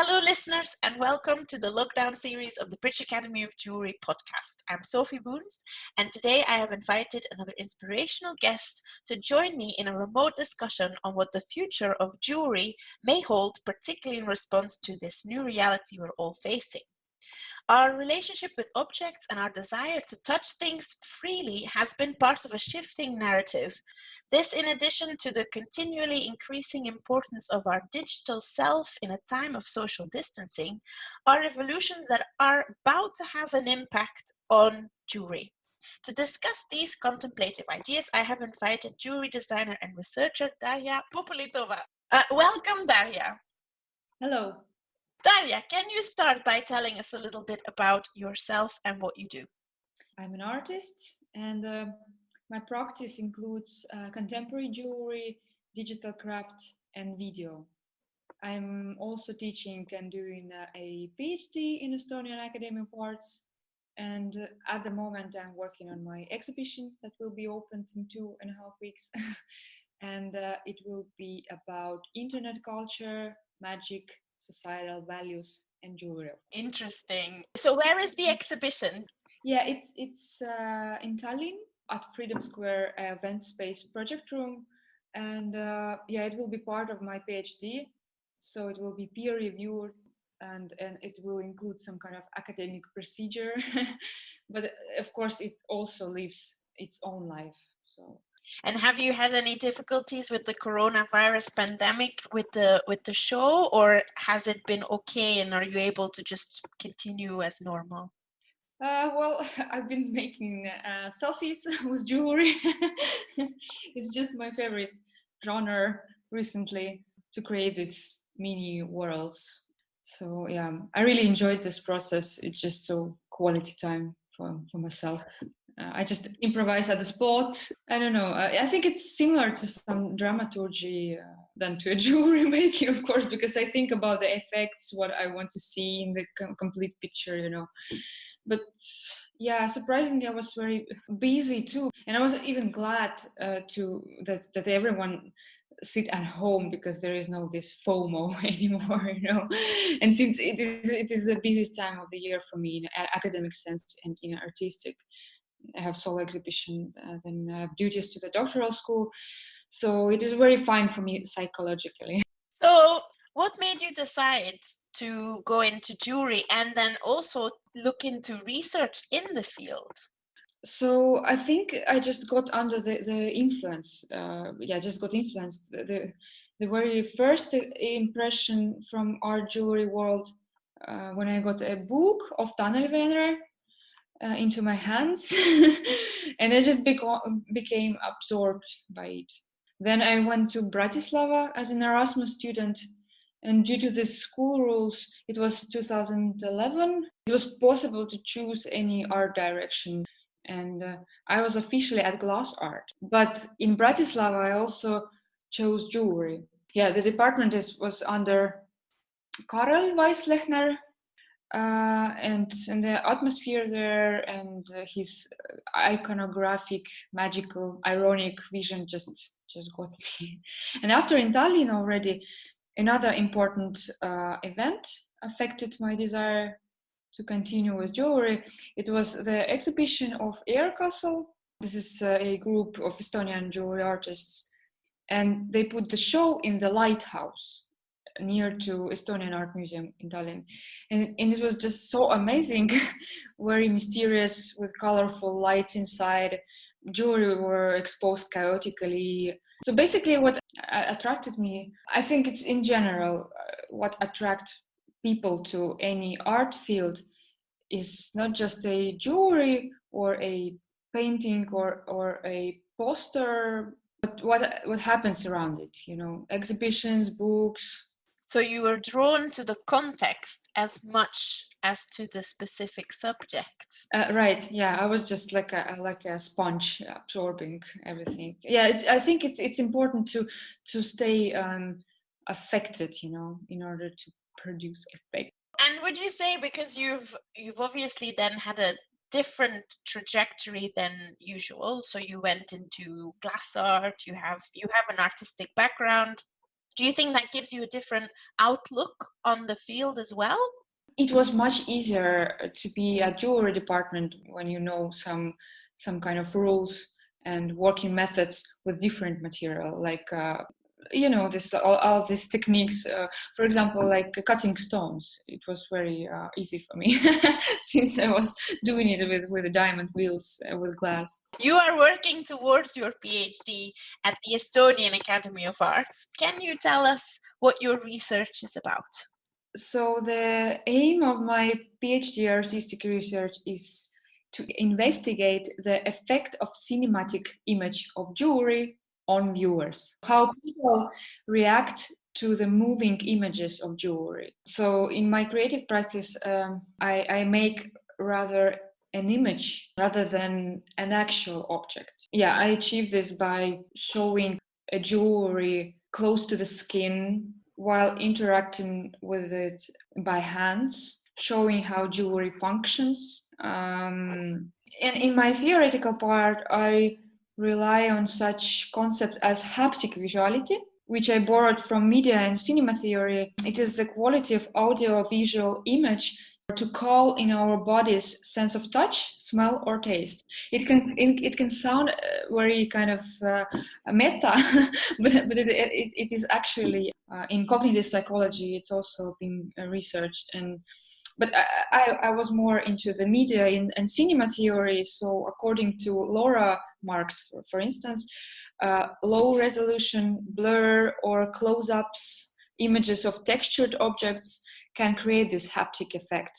Hello, listeners, and welcome to the lockdown series of the British Academy of Jewellery podcast. I'm Sophie Boons, and today I have invited another inspirational guest to join me in a remote discussion on what the future of jewellery may hold, particularly in response to this new reality we're all facing. Our relationship with objects and our desire to touch things freely has been part of a shifting narrative. This, in addition to the continually increasing importance of our digital self in a time of social distancing, are evolutions that are about to have an impact on jewelry. To discuss these contemplative ideas, I have invited jewelry designer and researcher Darja Popolitova. Welcome, Darja. Hello. Darja, can you start by telling us a little bit about yourself and what you do? I'm an artist, and my practice includes contemporary jewelry, digital craft, and video. I'm also teaching and doing a PhD in Estonian Academy of Arts, and at the moment I'm working on my exhibition that will be opened in 2.5 weeks. And it will be about internet culture, magic, societal values, and jewelry. Interesting. So where is the exhibition? Yeah, it's in Tallinn at Freedom Square event space project room, and it will be part of my PhD. So it will be peer reviewed, and it will include some kind of academic procedure, but of course it also lives its own life. So. And have you had any difficulties with the coronavirus pandemic with the show, or has it been okay, and are you able to just continue as normal? Well, I've been making selfies with jewelry. It's just my favorite genre recently, to create these mini worlds. So yeah, I really enjoyed this process. It's just so quality time for myself. I just improvise at the spot. I don't know. I think it's similar to some dramaturgy than to a jewelry making, of course, because I think about the effects, what I want to see in the complete picture, you know. But yeah, surprisingly, I was very busy too, and I was even glad that everyone sit at home, because there is no this FOMO anymore, you know. And since it is the busiest time of the year for me in an academic sense and in artistic. I have solo exhibition, then I have duties to the doctoral school. So it is very fine for me psychologically. So what made you decide to go into jewelry and then also look into research in the field? So I think I just got under the influence. Just got influenced. The very first impression from art jewelry world when I got a book of Tunnelvenre into my hands, and I just became absorbed by it. Then I went to Bratislava as an Erasmus student, and due to the school rules, it was 2011, it was possible to choose any art direction, and I was officially at glass art. But in Bratislava, I also chose jewelry. Yeah, the department was under Karel Weislechner, and the atmosphere there and his iconographic, magical, ironic vision just got me. And after in Tallinn already, another important event affected my desire to continue with jewelry. It was the exhibition of Air Castle. This is a group of Estonian jewelry artists, and they put the show in the lighthouse near to Estonian Art Museum in Tallinn. And it was just so amazing, very mysterious, with colorful lights inside. Jewelry were exposed chaotically. So basically what attracted me, I think it's in general, what attracts people to any art field is not just a jewelry or a painting or a poster, but what happens around it, you know, exhibitions, books. So you were drawn to the context as much as to the specific subject. Right. Yeah, I was just like a sponge, absorbing everything. Yeah, I think it's important to stay affected, you know, in order to produce effect. And would you say, because you've obviously then had a different trajectory than usual, so you went into glass art, you have an artistic background. Do you think that gives you a different outlook on the field as well? It was much easier to be a jewelry department when you know some kind of rules and working methods with different material, like this all these techniques. For example, like cutting stones. It was very easy for me since I was doing it with the diamond wheels with glass. You are working towards your PhD at the Estonian Academy of Arts. Can you tell us what your research is about? So the aim of my PhD artistic research is to investigate the effect of cinematic image of jewelry on viewers, how people react to the moving images of jewelry. So in my creative practice, I make rather an image rather than an actual object. Yeah, I achieve this by showing a jewelry close to the skin while interacting with it by hands, showing how jewelry functions. And in my theoretical part, I rely on such concept as haptic visuality, which I borrowed from media and cinema theory. It is the quality of audio-visual image to call in our body's sense of touch, smell, or taste. It can sound very kind of meta, but it is actually in cognitive psychology. It's also been researched, but I was more into the media and cinema theory. So according to Laura Marx, for instance, low resolution, blur, or close-ups images of textured objects can create this haptic effect.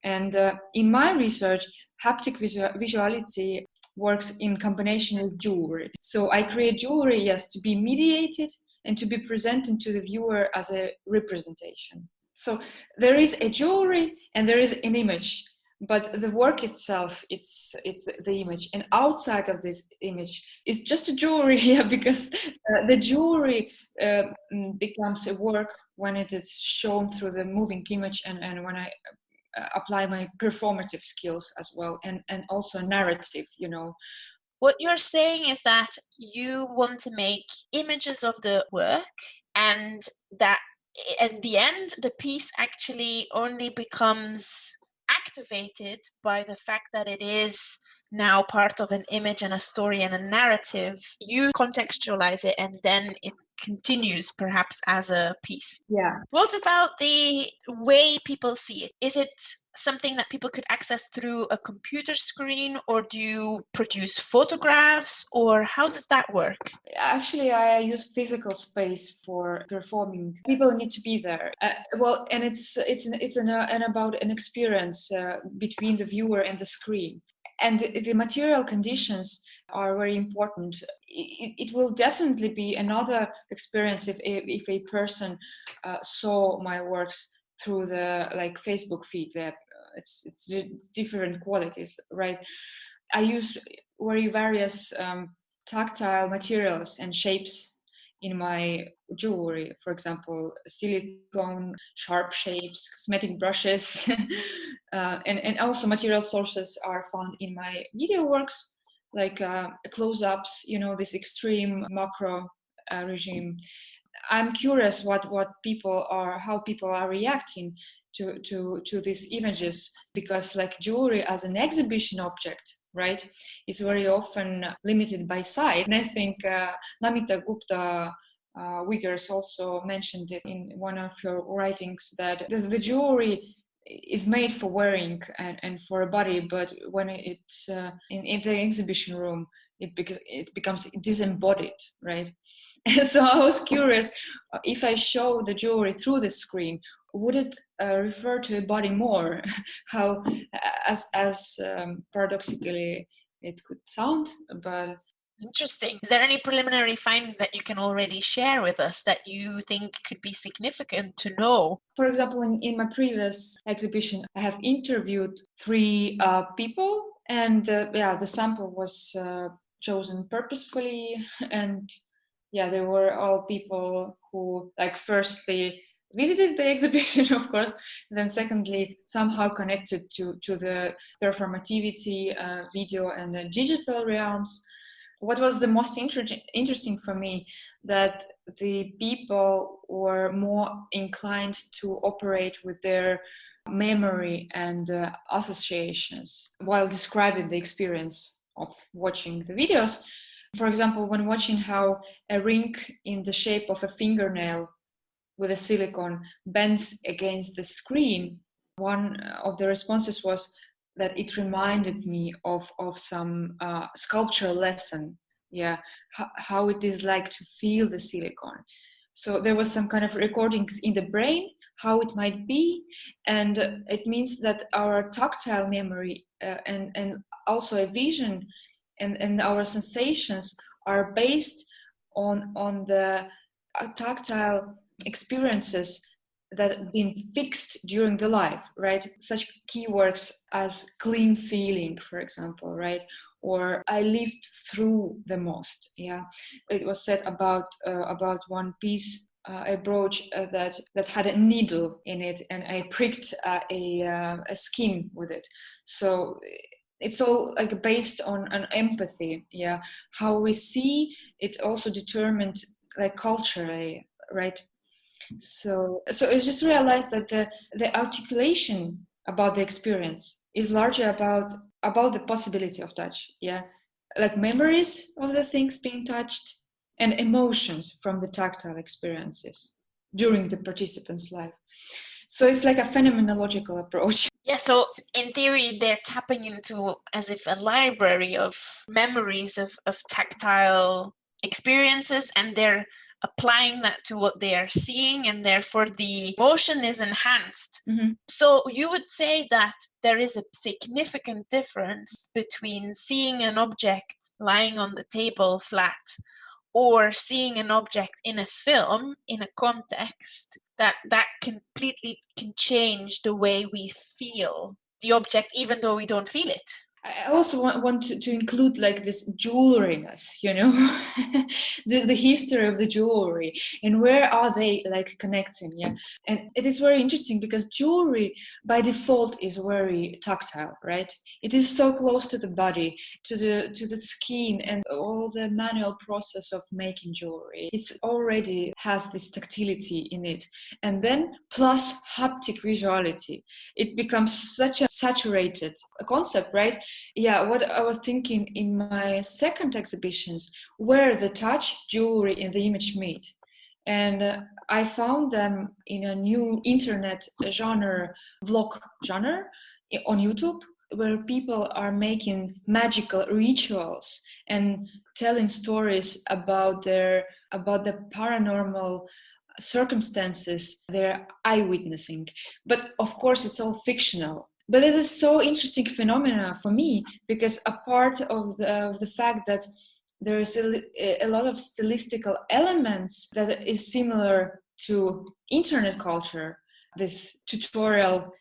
And in my research, haptic visuality works in combination with jewelry. So I create jewelry, yes, to be mediated and to be presented to the viewer as a representation. So there is a jewelry and there is an image, but the work itself, it's the image. And outside of this image is just a jewelry, because the jewelry becomes a work when it is shown through the moving image and when I apply my performative skills as well, and also narrative, What you're saying is that you want to make images of the work, and that in the end, the piece actually only becomes activated by the fact that it is now part of an image and a story and a narrative. You contextualize it and then it continues perhaps as a piece. Yeah. What about the way people see it? Is it something that people could access through a computer screen, or do you produce photographs, or how does that work? Actually, I use physical space for performing. People need to be there. And it's about an experience between the viewer and the screen. And the material conditions are very important. It will definitely be another experience if a person saw my works through the Facebook feed. It's different qualities, right? I use very various tactile materials and shapes in my jewelry. For example, silicone, sharp shapes, cosmetic brushes, and also material sources are found in my video works, like close-ups, this extreme macro regime. I'm curious how people are reacting to these images, because jewelry as an exhibition object, right, is very often limited by size. And I think Namita Gupta Wiggers also mentioned it in one of her writings, that the jewelry is made for wearing and for a body, but when it's in the exhibition room, it becomes disembodied, right? And so I was curious, if I show the jewelry through the screen, would it refer to a body more? How, as paradoxically it could sound, but... Interesting. Is there any preliminary findings that you can already share with us that you think could be significant to know? For example, in my previous exhibition, I have interviewed 3 people, and the sample was chosen purposefully, and they were all people who firstly visited the exhibition, of course, then secondly somehow connected to the performativity, video and the digital realms, what was the most interesting for me, that the people were more inclined to operate with their memory and associations while describing the experience of watching the videos. For example, when watching how a ring in the shape of a fingernail with a silicone bends against the screen, one of the responses was that it reminded me of some sculptural lesson, how it is like to feel the silicone. So there was some kind of recordings in the brain, how it might be, and it means that our tactile memory and also a vision and our sensations are based on the tactile experiences that have been fixed during the life, right? Such keywords as clean feeling, for example, right? Or I lived through the most. Yeah, it was said about one piece, a brooch that had a needle in it, and I pricked a skin with it. So it's all like based on an empathy. Yeah, how we see it also determined like culturally, right? So I just realized that the articulation about the experience is largely about the possibility of touch. Yeah, like memories of the things being touched and emotions from the tactile experiences during the participant's life. So it's like a phenomenological approach. Yeah, so in theory, they're tapping into as if a library of memories of tactile experiences, and they're applying that to what they are seeing, and therefore the motion is enhanced. Mm-hmm. So you would say that there is a significant difference between seeing an object lying on the table flat or seeing an object in a film in a context that completely can change the way we feel the object, even though we don't feel it. I also want to include like this jewelryness, the history of the jewelry and where are they like connecting. Yeah, and it is very interesting because jewelry by default is very tactile, right? It is so close to the body, to the skin, and all the manual process of making jewelry. It's already has this tactility in it, and then plus haptic visuality, it becomes such a saturated concept, right? Yeah, what I was thinking in my second exhibitions, where the touch, jewelry, and the image meet. And I found them in a new internet genre, vlog genre on YouTube, where people are making magical rituals and telling stories about the paranormal circumstances they're eyewitnessing. But of course, it's all fictional. But it is so interesting phenomena for me because a part of the fact that there is a lot of stylistical elements that is similar to internet culture, this tutorial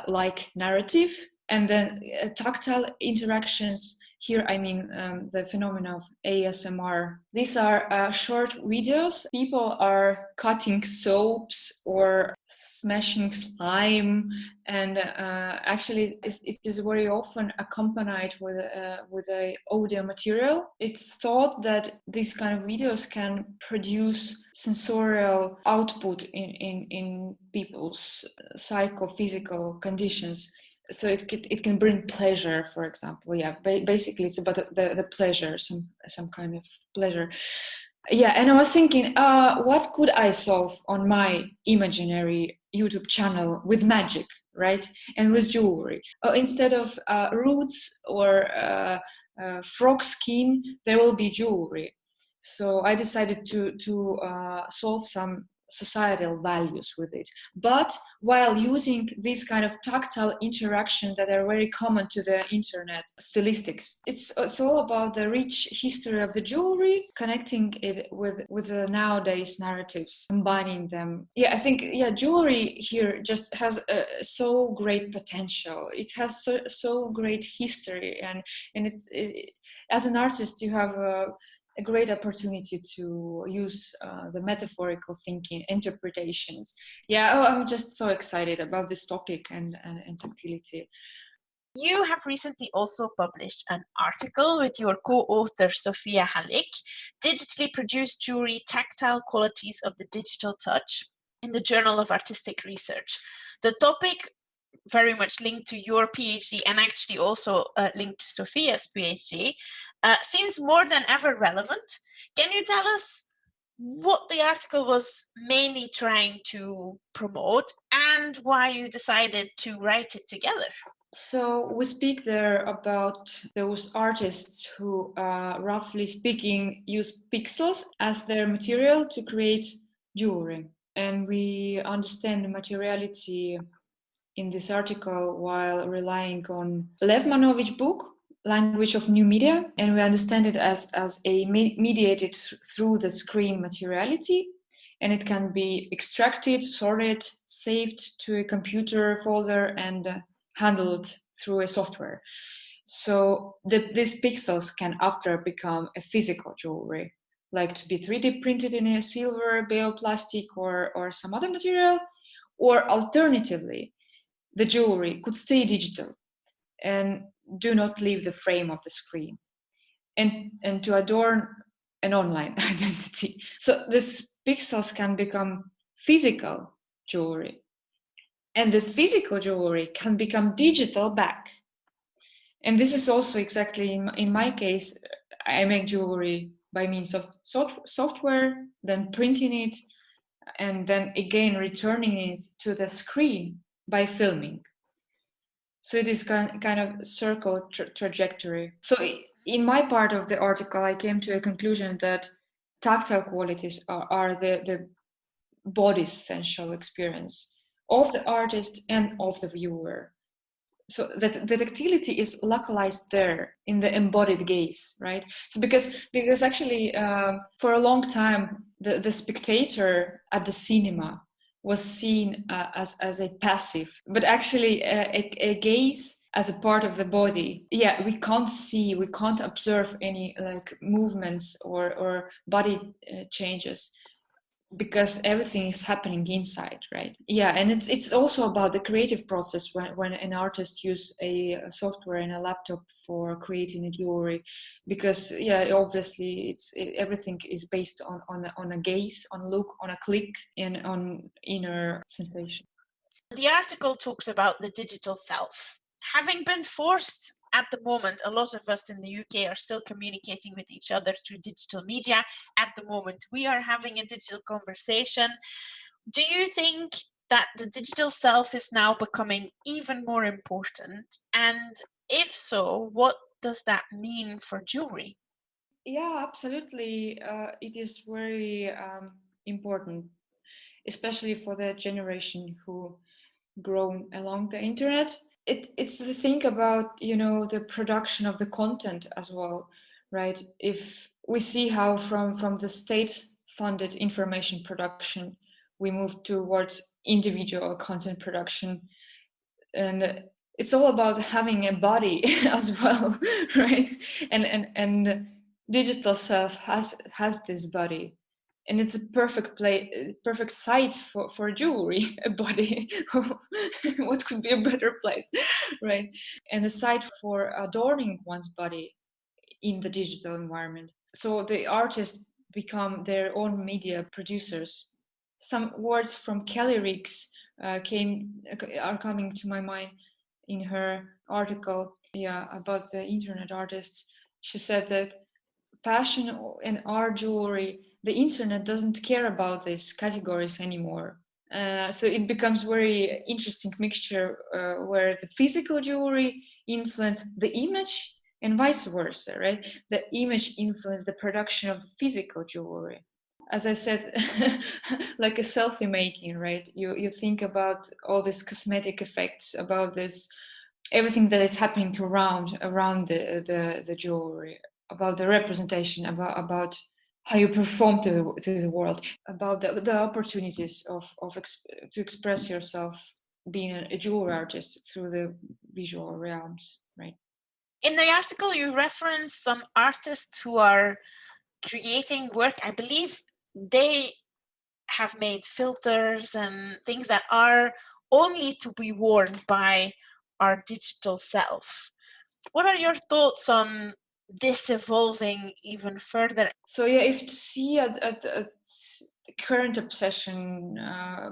like narrative, and then tactile interactions. Here, I mean the phenomena of ASMR. These are short videos. People are cutting soaps or smashing slime, and actually, it is very often accompanied with a audio material. It's thought that these kind of videos can produce sensorial output in people's psychophysical conditions. So it can bring pleasure, for example. Yeah, basically it's about the pleasure, some kind of pleasure. Yeah, and I was thinking, what could I solve on my imaginary YouTube channel with magic, right? And with jewelry. Instead of roots or frog skin, there will be jewelry. So I decided to solve some societal values with it, but while using these kind of tactile interactions that are very common to the internet stylistics. It's all about the rich history of the jewelry, connecting it with the nowadays narratives, combining them. Yeah, I think jewelry here just has so great potential. It has so great history, and as an artist you have a great opportunity to use the metaphorical thinking, interpretations. Yeah, I'm just so excited about this topic and tactility. You have recently also published an article with your co-author Sofia Halik, Digitally Produced Jewellery, Tactile Qualities of the Digital Touch, in the Journal of Artistic Research. The topic, very much linked to your PhD and actually also linked to Sophia's PhD, seems more than ever relevant. Can you tell us what the article was mainly trying to promote and why you decided to write it together? So we speak there about those artists who, roughly speaking, use pixels as their material to create jewelry. And we understand the materiality in this article while relying on Lev Manovich book, Language of New Media, and we understand it as a mediated through the screen materiality, and it can be extracted, sorted, saved to a computer folder, and handled through a software. So these pixels can after become a physical jewelry, like to be 3D printed in a silver, bioplastic, or some other material, or alternatively, the jewelry could stay digital and do not leave the frame of the screen, and to adorn an online identity. So these pixels can become physical jewelry, and this physical jewelry can become digital back. And this is also exactly in my case. I make jewelry by means of software, then printing it, and then again returning it to the screen by filming. So it is kind of circle trajectory. So in my part of the article, I came to a conclusion that tactile qualities are the body's sensual experience of the artist and of the viewer. So that the tactility is localized there in the embodied gaze, right? So because actually for a long time the spectator at the cinema was seen as a passive, but actually a gaze as a part of the body. Yeah, we can't observe any like movements or body changes, because everything is happening inside, right? Yeah, and it's also about the creative process when an artist use a software and a laptop for creating a jewelry, because yeah, obviously everything is based on a gaze, on a look, on a click, and on inner sensation. The article talks about the digital self. Having been forced at the moment, a lot of us in the UK are still communicating with each other through digital media. At the moment, we are having a digital conversation. Do you think that the digital self is now becoming even more important? And if so, what does that mean for jewelry? Yeah, absolutely. It is very important, especially for the generation who grown along the internet. It's the thing about the production of the content as well, right? If we see how from the state funded information production we move towards individual content production, and it's all about having a body as well, right? And digital self has this body, and it's a perfect site for jewelry, a body. What could be a better place, right? And a site for adorning one's body in the digital environment. So the artists become their own media producers. Some words from Kelly Riggs are coming to my mind in her article, yeah, about the internet artists. She said that fashion and art, jewelry, the internet doesn't care about these categories anymore. So it becomes very interesting mixture where the physical jewelry influence the image and vice versa, right? The image influence the production of the physical jewelry. As I said, like a selfie making, right? You think about all these cosmetic effects, about this everything that is happening around the jewelry, about the representation, about how you perform to the world, about the opportunities to express yourself being a jewelry artist through the visual realms, right? In the article, you reference some artists who are creating work. I believe they have made filters and things that are only to be worn by our digital self. What are your thoughts on this evolving even further? So yeah, if to see at current Obsession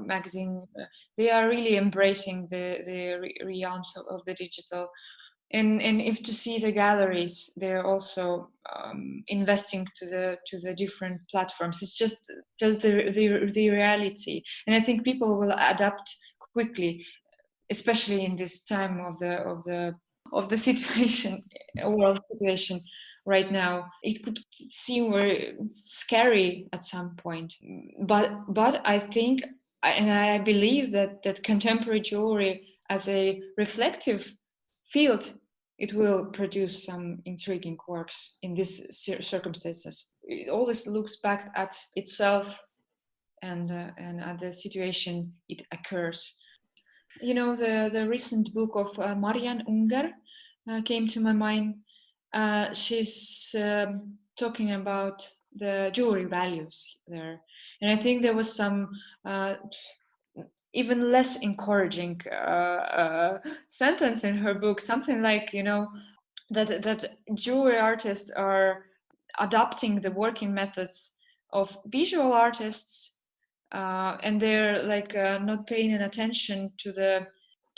magazine, they are really embracing the realms of the digital. And if to see the galleries, they're also investing to the different platforms. It's just the reality, and I think people will adapt quickly, especially in this time of the situation, world situation right now. It could seem very scary at some point, but I think, and I believe that contemporary jewelry as a reflective field, it will produce some intriguing works in these circumstances. It always looks back at itself and at the situation it occurs. You know, the recent book of Marian Unger came to my mind. She's talking about the jewelry values there, and I think there was some even less encouraging sentence in her book, something like, you know, that jewelry artists are adopting the working methods of visual artists, and they're like not paying attention to the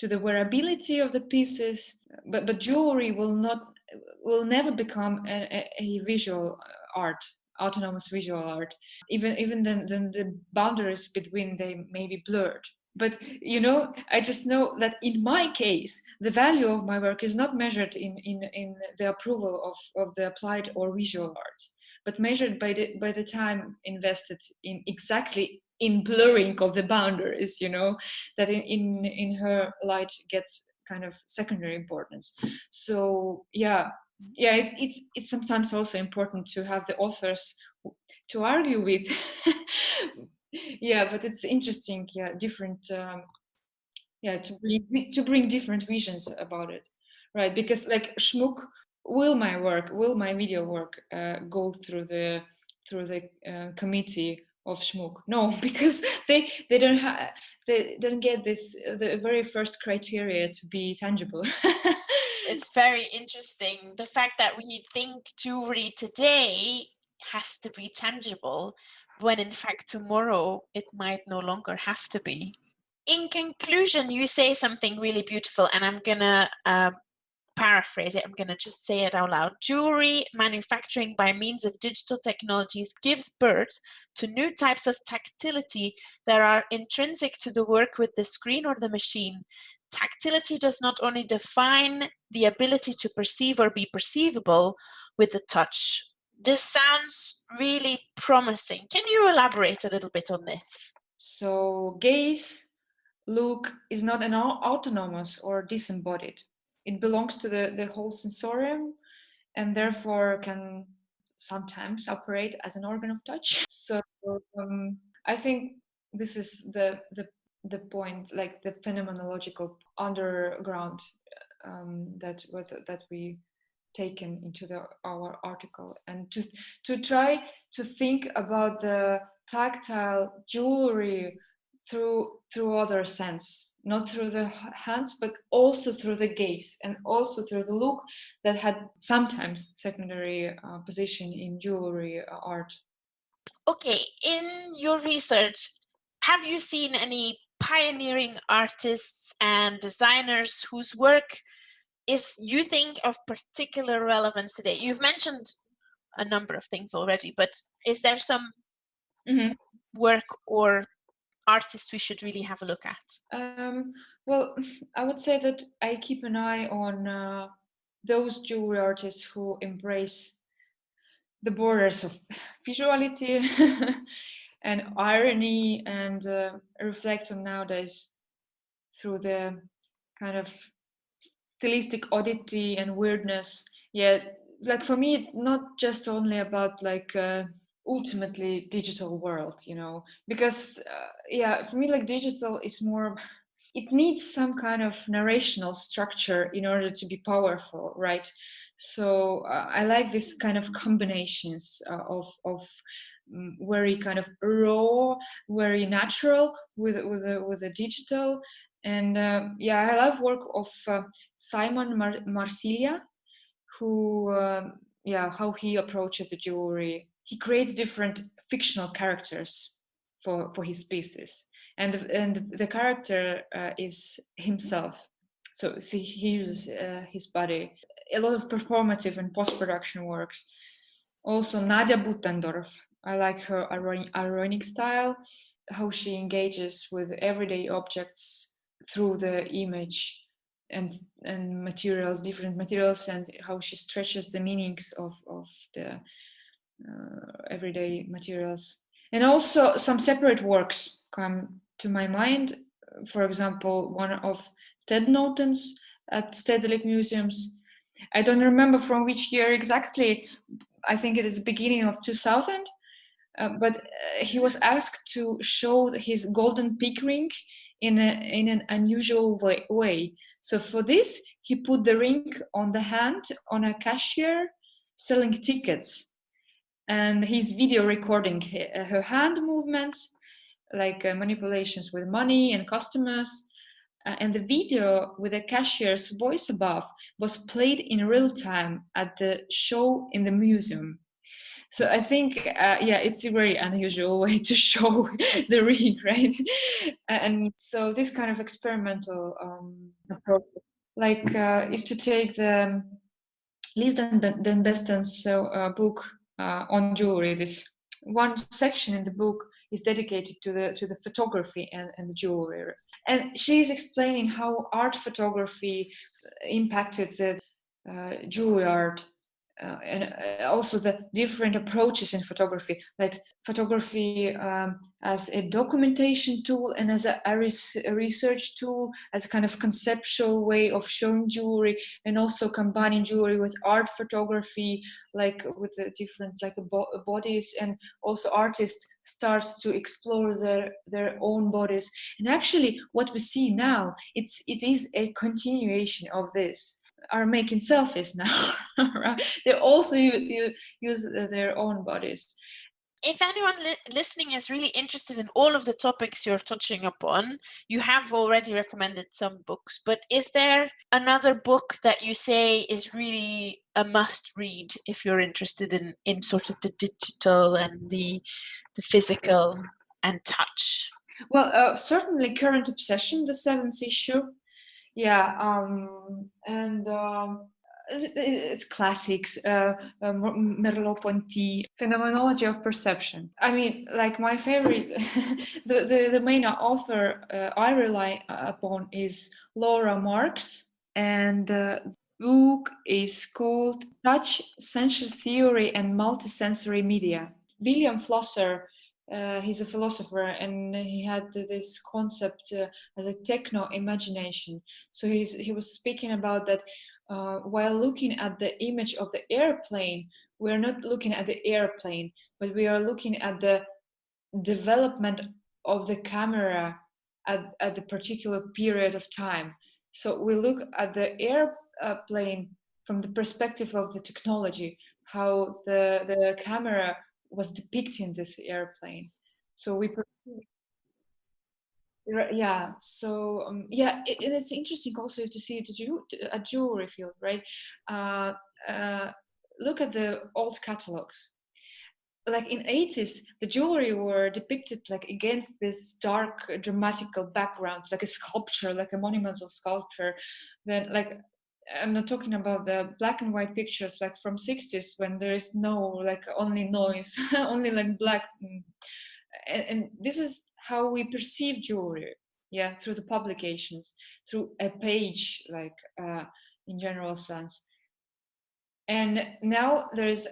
wearability of the pieces. But jewelry will never become a visual art, autonomous visual art. Even then the boundaries between they may be blurred. But you know, I just know that in my case, the value of my work is not measured in the approval of the applied or visual arts, but measured by the time invested in exactly in blurring of the boundaries, you know, that in her light gets kind of secondary importance. So yeah, it's sometimes also important to have the authors to argue with. Yeah, but it's interesting, yeah, different yeah, to bring different visions about it, right? Because like Schmuck, will my video work go through the committee of Schmuck? No, because they don't get this the very first criteria to be tangible. It's very interesting, the fact that we think jewelry today has to be tangible, when in fact tomorrow it might no longer have to be. In conclusion, you say something really beautiful, and I'm gonna paraphrase it. I'm going to just say it out loud. Jewelry manufacturing by means of digital technologies gives birth to new types of tactility that are intrinsic to the work with the screen or the machine. Tactility does not only define the ability to perceive or be perceivable with the touch. This sounds really promising. Can you elaborate a little bit on this? So gaze, look is not an autonomous or disembodied. It belongs to the whole sensorium, and therefore can sometimes operate as an organ of touch. So I think this is the point, like the phenomenological underground that we taken into our article, and to try to think about the tactile jewelry through other sense, not through the hands, but also through the gaze and also through the look that had sometimes secondary position in jewelry art. Okay, in your research, have you seen any pioneering artists and designers whose work is, you think, of particular relevance today? You've mentioned a number of things already, but is there some work or artists we should really have a look at? Well, I would say that I keep an eye on those jewelry artists who embrace the borders of visuality and irony, and reflect on nowadays through the kind of stylistic oddity and weirdness. Yeah, like for me, not just only about like ultimately digital world, you know, because yeah, for me, like digital is more, it needs some kind of narrational structure in order to be powerful, right? So I like this kind of combinations of very kind of raw, very natural with a digital, And I love work of Simon Marsilia, who how he approached the jewelry. He creates different fictional characters for his pieces, and the character is himself. So he uses his body. A lot of performative and post-production works. Also, Nadia Buttendorf. I like her ironic style, how she engages with everyday objects through the image and materials, different materials, and how she stretches the meanings of the everyday materials. And also some separate works come to my mind. For example, one of Ted Norton's at Stedelijk Museums. I don't remember from which year exactly. I think it is beginning of 2000. But he was asked to show his golden pig ring in an unusual way. So for this, he put the ring on the hand on a cashier selling tickets, and he's video recording her hand movements, like manipulations with money and customers. And the video with the cashier's voice above was played in real time at the show in the museum. So I think, it's a very unusual way to show the ring, right? And so this kind of experimental approach, like if to take the Lies den Besten's book on jewelry, this one section in the book is dedicated to the photography and the jewelry. And she's explaining how art photography impacted the jewelry art. And also the different approaches in photography, like photography as a documentation tool and as a research tool, as a kind of conceptual way of showing jewelry, and also combining jewelry with art photography, like with the different bodies, and also artists starts to explore their own bodies. And actually what we see now, it is a continuation of this. Are making selfies now, right? They also use their own bodies. If anyone listening is really interested in all of the topics you're touching upon, you have already recommended some books, but is there another book that you say is really a must read if you're interested in sort of the digital and the physical and touch? Well, certainly Current Obsession, the 7th issue. It's classics, Merleau-Ponty, Phenomenology of Perception. I mean, like my favorite, the main author I rely upon is Laura Marks, and the book is called Touch, Sensuous Theory and Multisensory Media. William Flusser, he's a philosopher, and he had this concept as a techno imagination. So he was speaking about that while looking at the image of the airplane, we're not looking at the airplane, but we are looking at the development of the camera at the particular period of time. So we look at the airplane from the perspective of the technology, how the camera was depicting this airplane. So we it's interesting also to see a jewelry field, right? Look at the old catalogs. Like in 80s, the jewelry were depicted like against this dark dramatical background, like a sculpture, like a monumental sculpture. Then like, I'm not talking about the black and white pictures like from 60s when there is no, like only noise, only like black. And this is how we perceive jewelry, through the publications, through a page, like in general sense. And now there's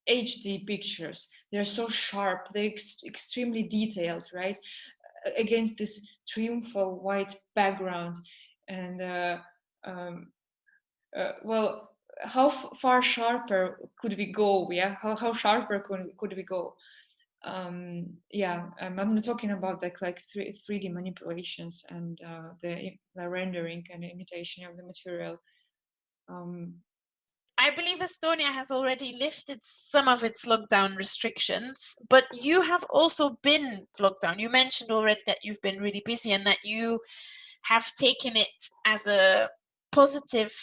HD pictures. They're so sharp, they're extremely detailed, right? Against this triumphal white background. And how far sharper could we go? How sharper could we go? I'm not talking about like 3D manipulations and the rendering and imitation of the material. I believe Estonia has already lifted some of its lockdown restrictions, but you have also been locked down. You mentioned already that you've been really busy and that you have taken it as a positive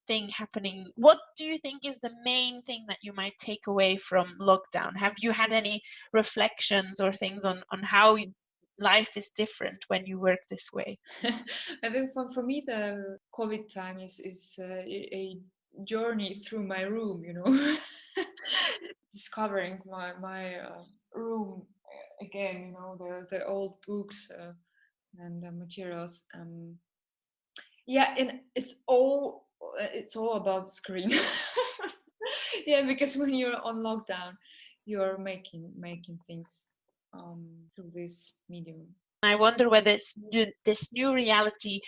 thing happening. What do you think is the main thing that you might take away from lockdown? Have you had any reflections or things on how life is different when you work this way? I think for me the COVID time is a journey through my room, discovering my room again, the old books and the materials. Yeah, and it's all about the screen. Yeah, because when you're on lockdown, you're making things through this medium. I wonder whether this new reality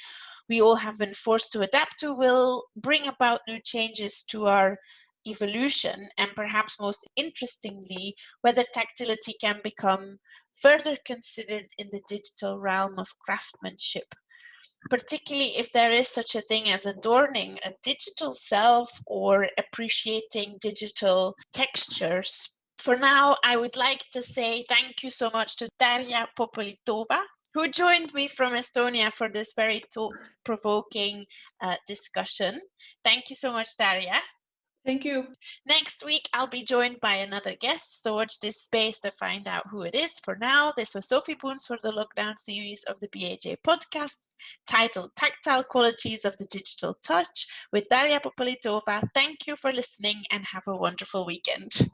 we all have been forced to adapt to will bring about new changes to our evolution, and perhaps most interestingly, whether tactility can become further considered in the digital realm of craftsmanship, particularly if there is such a thing as adorning a digital self or appreciating digital textures. For now, I would like to say thank you so much to Darja Popolitova, who joined me from Estonia for this very thought-provoking discussion. Thank you so much, Darja. Thank you. Next week, I'll be joined by another guest, so watch this space to find out who it is. For now, this was Sophie Boons for the Lockdown series of the BAJ Podcast, titled Tactile Qualities of the Digital Touch with Darja Popolitova. Thank you for listening and have a wonderful weekend.